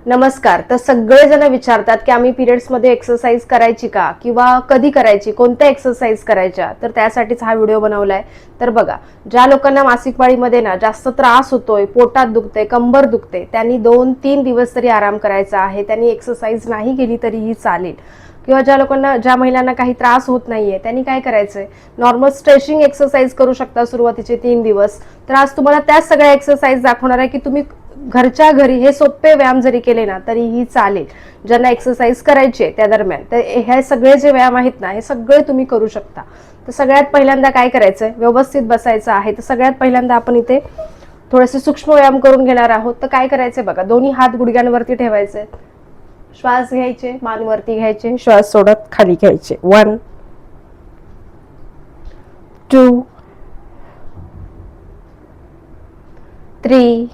नमस्कार. तर सगळेजण विचारतात की आम्ही पिरियड्समध्ये एक्सरसाइज करायची का किंवा कधी करायची, कोणत्या एक्सरसाइज करायच्या, तर त्यासाठीच हा व्हिडिओ बनवलाय. तर बघा, ज्या लोकांना मासिक पाळीमध्ये ना जास्त त्रास होतोय, पोटात दुखते, कंबर दुखते, त्यांनी 2-3 दिवस तरी आराम करायचा आहे. त्यांनी एक्सरसाइज नाही केली तरीही चालेल. किंवा ज्या महिलांना काही त्रास होत नाहीये त्यांनी काय करायचंय, नॉर्मल स्ट्रेचिंग एक्सरसाइज करू शकता सुरुवातीचे 3 दिवस. तर आज तुम्हाला त्याच सगळ्या एक्सरसाइज दाखवणार आहे की तुम्ही घरच्या घरी हे सोपे व्यायाम जरी केले ना तरीही चालेल. ज्यांना एक्सरसाइज करायची आहे त्या दरम्यान, तर हे सगळे जे व्यायाम आहेत ना, हे सगळे तुम्ही करू शकता. तर सगळ्यात पहिल्यांदा काय करायचंय, व्यवस्थित बसायचं आहे. तर सगळ्यात पहिल्यांदा आपण इथे थोडेसे सूक्ष्म व्यायाम करून घेणार आहोत. तर काय करायचंय बघा, दोन्ही हात गुडघ्यांवरती ठेवायचे, श्वास घ्यायचे, मान वरती घ्यायचे, श्वास सोडत खाली घ्यायचे. 1 2 3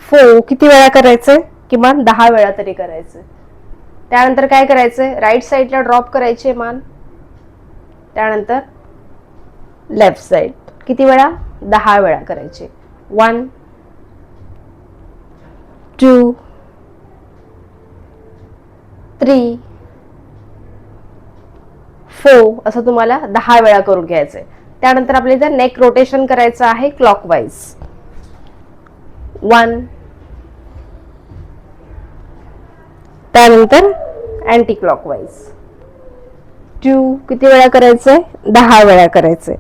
4. किती वेळा करायचंय, किमान 10 वेळा तरी करायचंय. त्यानंतर काय करायचंय, राईट साईडला ड्रॉप करायचे मान. त्यानंतर लेफ्ट साइड किती वेळा, 10 वेळा करायचे. 1 2 3 4. असं तुम्हाला 10 वेळा करून घ्यायचंय. त्यानंतर आपल्याला नेक रोटेशन करायचं आहे क्लॉकवाईज. 1. त्यानंतर अँटी क्लॉकवाईज 2. किती वेळा करायचंय, 10 वेळा करायचंय.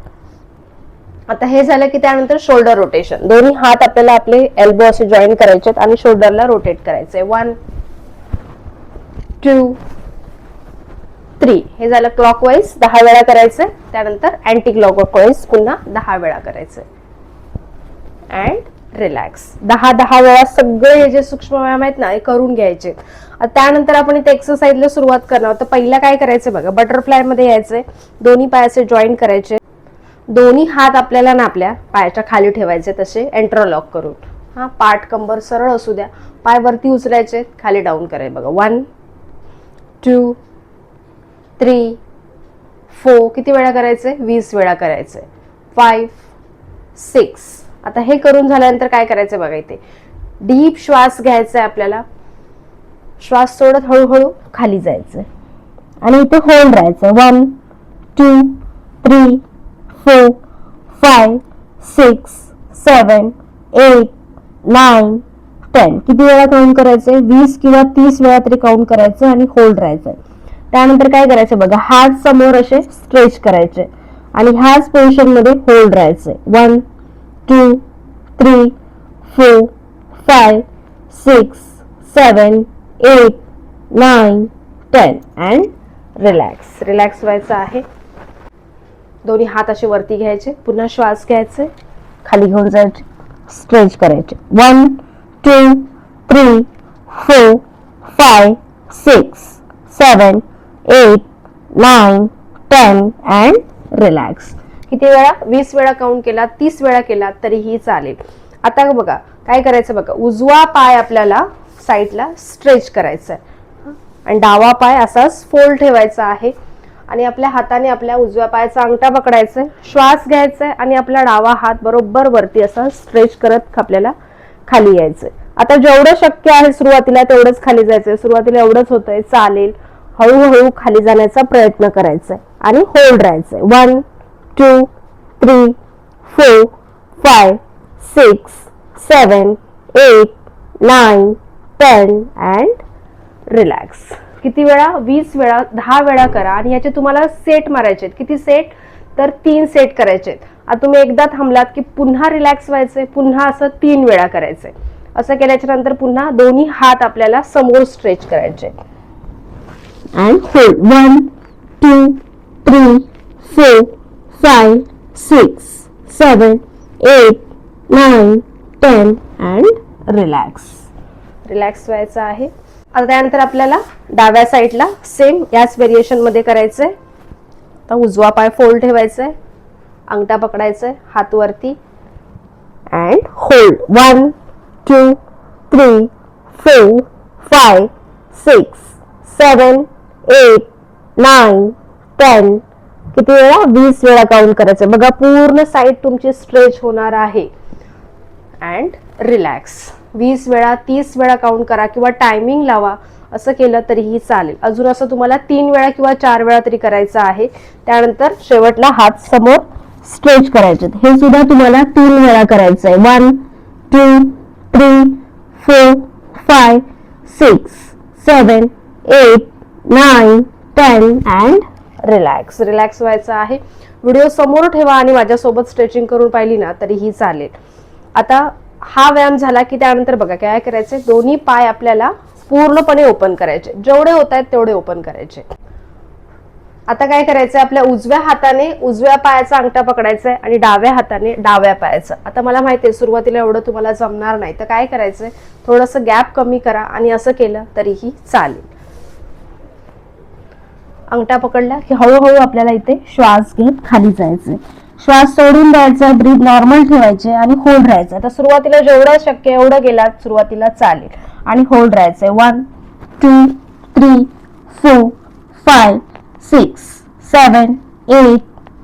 आता हे झालं की त्यानंतर शोल्डर रोटेशन. दोन्ही हात आपल्याला आपले एल्बो असे जॉईन करायचे आणि शोल्डरला रोटेट करायचंय. 1 2 3. हे झालं क्लॉकवाईज, 10 वेळा करायचंय. त्यानंतर अँटी क्लॉकवाईज पुन्हा 10 वेळा करायचंय. And relax. 10 वेळा सगळे हे जे सूक्ष्म व्यायाम आहेत ना, हे करून घ्यायचे. त्यानंतर आपण इथे एक्सरसाइजला सुरुवात करणार. तर पहिला काय करायचं बघा, बटरफ्लाय मध्ये यायचंय. दोन्ही पायाचे जॉईन करायचे. दोन्ही हात आपल्याला ना आपल्या पायाच्या खाली ठेवायचे, तसे एंट्रोलॉक करून. हा, पाठ कंबर सरळ असू द्या. पाय वरती उचलायचे, खाली डाऊन करायचे बघा. 1 2 3 4. किती वेळा करायचे, 20 वेळा करायचे. 5 6. आता हे करून झाल्यानंतर काय करायचं बघा, इथे डीप श्वास घ्यायचा आहे आपल्याला. श्वास सोडत हळूहळू खाली जायचं आणि इथे होल्ड राहायचं. 1 2 3 4 5 6 7 8 9 10. किती वेळा काउंट करायचंय, 20 किंवा 30 वेळा तरी काउंट करायचं आणि होल्ड राहायचंय. त्यानंतर काय करायचं बघा, हात समोर असे स्ट्रेच करायचे आणि ह्याच पोझिशन मध्ये होल्ड राहायचंय. 1 2 3 4 5 6 7 8 9 10. And relax. रिलॅक्स व्हायचं आहे. दोन्ही हात असे वरती घ्यायचे, पुन्हा श्वास घ्यायचे, खाली घेऊन जायचे, स्ट्रेच करायचे. 1 2 3 4 5 6 7 8 9 10. And relax. किती वेळा, 20 वेळा काउंट केला, 30 वेळा केला तरीही चालेल. आता बघा काय करायचं बघा, उजवा पाय आपल्याला साईडला स्ट्रेच करायचा आहे आणि डावा पाय असाच फोल्ड ठेवायचा आहे आणि आपल्या हाताने आपल्या उजव्या पायाचा अंगठा पकडायचा, श्वास घ्यायचा आणि आपला डावा हात बरोबर वरती असा स्ट्रेच करत आपल्याला खाली यायचंय. आता जेवढं शक्य आहे सुरुवातीला तेवढंच खाली जायचंय. सुरुवातीला एवढंच होतंय, चालेल. हळूहळू खाली जाण्याचा प्रयत्न करायचा आणि होल्ड राहायचंय. 1 2 3 4 5 6 7 8 9 10. And relax. किती वेळा, 20 वेळा, 10 वेळा करा. आणि याचे तुम्हाला सेट मारायचे. किती सेट, तर 3 सेट करायचे. आता तुम्ही एकदा थांबलात की पुन्हा रिलॅक्स व्हायचंय, पुन्हा असं 3 वेळा करायचंय. असं केल्याच्या नंतर पुन्हा दोन्ही हात आपल्याला समोर स्ट्रेच करायचे and hold. 1 2 3 4 5 6 7 8 9 10. And relax. Relax व्हायचं आहे. आता त्यानंतर आपल्याला डाव्या साईडला सेम याच व्हेरिएशन मध्ये करायचंय. आता उजवा पाय फोल्ड ठेवायचाय, अंगठा पकडायचाय, हात वरती अँड होल्ड. 1 2 3 4 5 6 7 8 9 10. किती वेळा, 20 वेळा काउंट करायचं बघा. पूर्ण साईड तुमची स्ट्रेच होणार आहे अँड रिलॅक्स. 20 वेळा 30 वेळा काउंट करा किंवा टायमिंग लावा, असं केलं तरीही चालेल. अजून असं तुम्हाला 3 वेळा किंवा 4 वेळा तरी करायचं आहे. त्यानंतर शेवटला हात समोर स्ट्रेच करायचे, हे सुद्धा तुम्हाला 3 वेळा करायचं आहे. 1 2 3 4 5 6 7 8 9 10 अँड रिलॅक्स. रिलॅक्स व्हायचं आहे. व्हिडिओ समोर ठेवा आणि माझ्यासोबत स्ट्रेचिंग करून पाहिली ना तरीही चालेल. आता हा व्यायाम झाला की त्यानंतर बघा काय करायचे, दोन्ही पाय आपल्याला पूर्णपणे ओपन करायचे, जेवढे होत आहेत तेवढे ओपन करायचे. आता काय करायचंय, आपल्या उजव्या हाताने उजव्या पायाचा अंगठा पकडायचा आहे आणि डाव्या हाताने डाव्या पायाचा. आता मला माहिती आहे सुरुवातीला एवढं तुम्हाला जमणार नाही, तर काय करायचंय, थोडंसं गॅप कमी करा आणि असं केलं तरीही चालेल. अंगठा पकडला की हळूहळू आपल्याला इथे श्वास घेत खाली जायचंय, श्वास सोडून द्यायचा, ब्रीथ नॉर्मल ठेवायचे आणि होल्ड राहायचं. आता सुरुवातीला जेवढं शक्य एवढं गेला सुरुवातीला चालेल आणि होल्ड राहायचंय. 1 2 3 4 5 6 7 8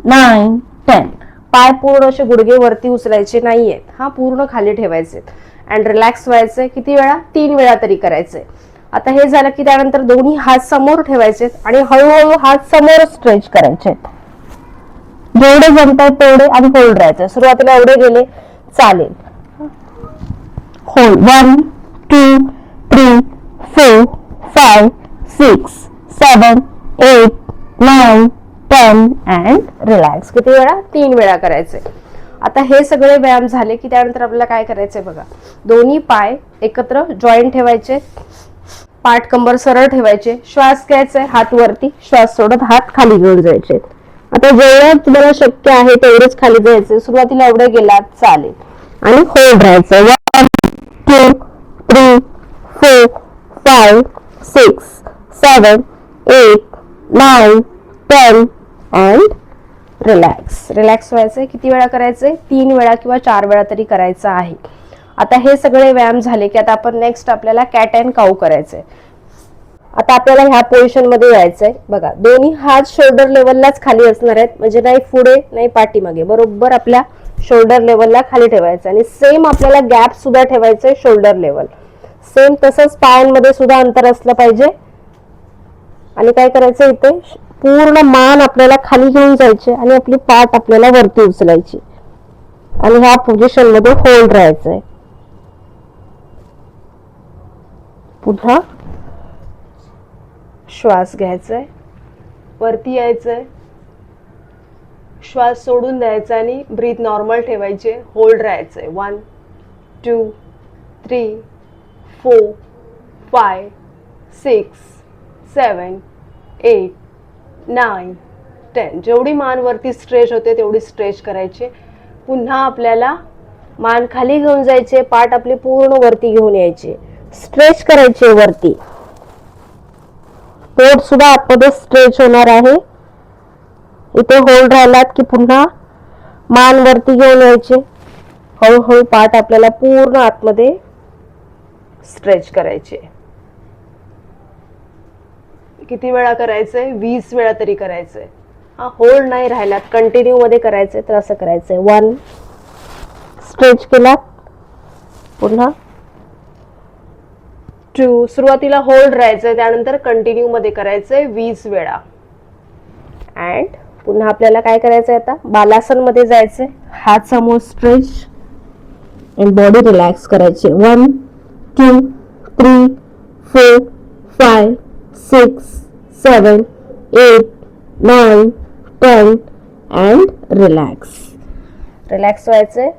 9 10. पाय पूर्ण असे गुडघे वरती उचलायचे नाहीयेत, हा पूर्ण खाली ठेवायचे अँड रिलॅक्स व्हायचंय. किती वेळा, 3 वेळा तरी करायचंय. आता हे झालं की त्यानंतर दोन्ही हात समोर ठेवायचे आणि हळूहळू हात समोर स्ट्रेच करायचे, जेवढे जमतात तेवढे, आणि होल्ड राहायचं. सुरुवातीला एवढे गेले चालेल. होल्ड. 1 2 3 4 5 6 7 8 9 10 and relax. किती वेळा, 3 वेळा करायचे. आता हे सगळे व्यायाम झाले की त्यानंतर आपल्याला काय करायचंय बघा, दोन्ही पाय एकत्र जॉईंट ठेवायचे, पाठ कंबर सरळ ठेवायचे, श्वास घ्यायचा, हात वरती, श्वास सोडत हात खाली घेऊन जायचे. आता जेवढं तुम्हाला शक्य आहे तेवढेच खाली जायचे, सुरुवातीला एवढे गेलात चालेल आणि होल्ड राहायचं. 1 2 3 4 5 6 7 8 9 10 अँड रिलॅक्स. रिलॅक्स व्हायचंय. किती वेळा करायचंय, 3 वेळा किंवा 4 वेळा तरी करायचं आहे. आता हे सगळे व्यायाम झाले की आता आपण नेक्स्ट आपल्याला कॅट अँड काऊ करायचंय. आता आपल्याला ह्या पोझिशन मध्ये यायचंय. बघा दोन्ही हात शोल्डर लेवललाच खाली असणार आहेत, म्हणजे नाही पुढे नाही पाठीमागे, बरोबर आपल्या शोल्डर लेवलला खाली ठेवायचं. आणि सेम आपल्याला गॅप सुद्धा ठेवायचंय शोल्डर लेवल, सेम तसंच पायांमध्ये सुद्धा अंतर असलं पाहिजे. आणि काय करायचं, इथे पूर्ण मान आपल्याला खाली घेऊन जायचे आणि आपली पाठ आपल्याला वरती उचलायची आणि ह्या पोझिशन मध्ये होल्ड राहायचंय. पुन्हा श्वास घ्यायचाय, वरती यायचंय, श्वास सोडून द्यायचा आणि ब्रीथ नॉर्मल ठेवायचे, होल्ड राहायचंय. 1 2 3 4 5 6 7 8 9 10. जेवढी मान वरती स्ट्रेच होते तेवढी स्ट्रेच करायची. पुन्हा आपल्याला मान खाली घेऊन जायचे, पाठ आपली पूर्ण वरती घेऊन यायची, स्ट्रेच करायचे वरती. पोट सुद्धा आतमध्ये स्ट्रेच होणार आहे. इथे होल्ड राहिलात की पुन्हा मान वरती घेऊन यायचे, हळूहळू पाठ आपल्याला पूर्ण आतमध्ये स्ट्रेच करायचे. किती वेळा करायचंय, 20 वेळा तरी करायचंय. हा होल्ड नाही राहिलात, कंटिन्यू मध्ये करायचंय तर असं करायचंय. 1 स्ट्रेच केला, पुन्हा 2 सुरुवातीला होल्ड राहायचंय, त्यानंतर कंटिन्यू मध्ये करायचंय 20 वेळा. अँड पुन्हा आपल्याला काय करायचंय, आता बालासन मध्ये जायचंय, हात समोर स्ट्रेच आणि बॉडी रिलॅक्स करायची. 1 2 3 4 5 6 7 8 9 10 अँड रिलॅक्स. रिलॅक्स व्हायचंय.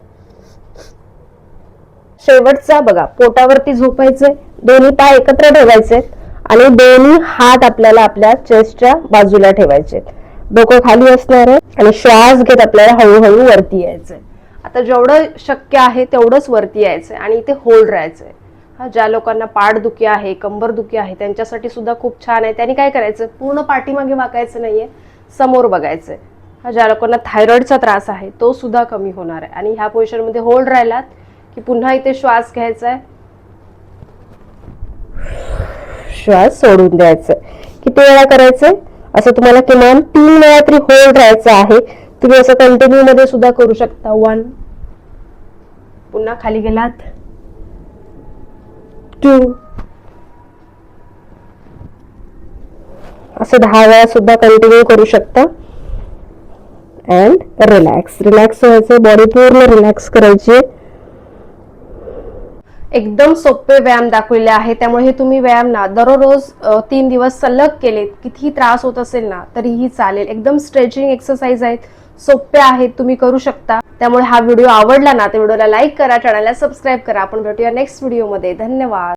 शेवटचा बघा, पोटावरती झोपायचंय, दोन्ही पाय एकत्र ठेवायचे आणि दोन्ही हात आपल्याला आपल्या चेस्टच्या बाजूला ठेवायचे, डोकं खाली असणार आहे आणि श्वास घेत आपल्याला हळूहळू वरती यायचंय. आता जेवढं शक्य आहे तेवढंच वरती यायचंय आणि इथे होल्ड राहायचंय. हा ज्या लोकांना पाठदुखी आहे, कंबर दुखी आहे त्यांच्यासाठी सुद्धा खूप छान आहे. त्यांनी काय करायचं, पूर्ण पाठीमागे वाकायचं नाहीये, समोर बघायचंय. हा ज्या लोकांना थायरॉइडचा त्रास आहे तो सुद्धा कमी होणार आहे. आणि ह्या पोझिशन मध्ये होल्ड राहिलात की पुन्हा इथे श्वास घ्यायचा आहे, श्वास सोडून द्यायचा. किती वेळा करायचंय, असं तुम्हाला किमान 3 वेळा तरी होल्ड राहायचं आहे. तुम्ही असं कंटिन्यू मध्ये सुद्धा करू शकता. 1 पुन्हा खाली गेलात, 2 असं 10 वेळा सुद्धा कंटिन्यू करू शकता. अँड रिलॅक्स व्हायचं, बॉडी पूर्ण रिलॅक्स करायची. एकदम सोपे व्यायाम दाखवलेले आहे, त्यामुळे हे तुम्ही व्यायाम ना दररोज 3 दिवस सलग केले, कितीही त्रास होत असेल ना तरीही चालेल. एकदम स्ट्रेचिंग एक्सरसाइज आहेत, सोपे आहेत, तुम्ही करू शकता. त्यामुळे हा व्हिडिओ आवडला ना तर व्हिडिओला लाईक करा, चॅनलला सबस्क्राईब करा. आपण भेटूया नेक्स्ट व्हिडिओमध्ये. धन्यवाद.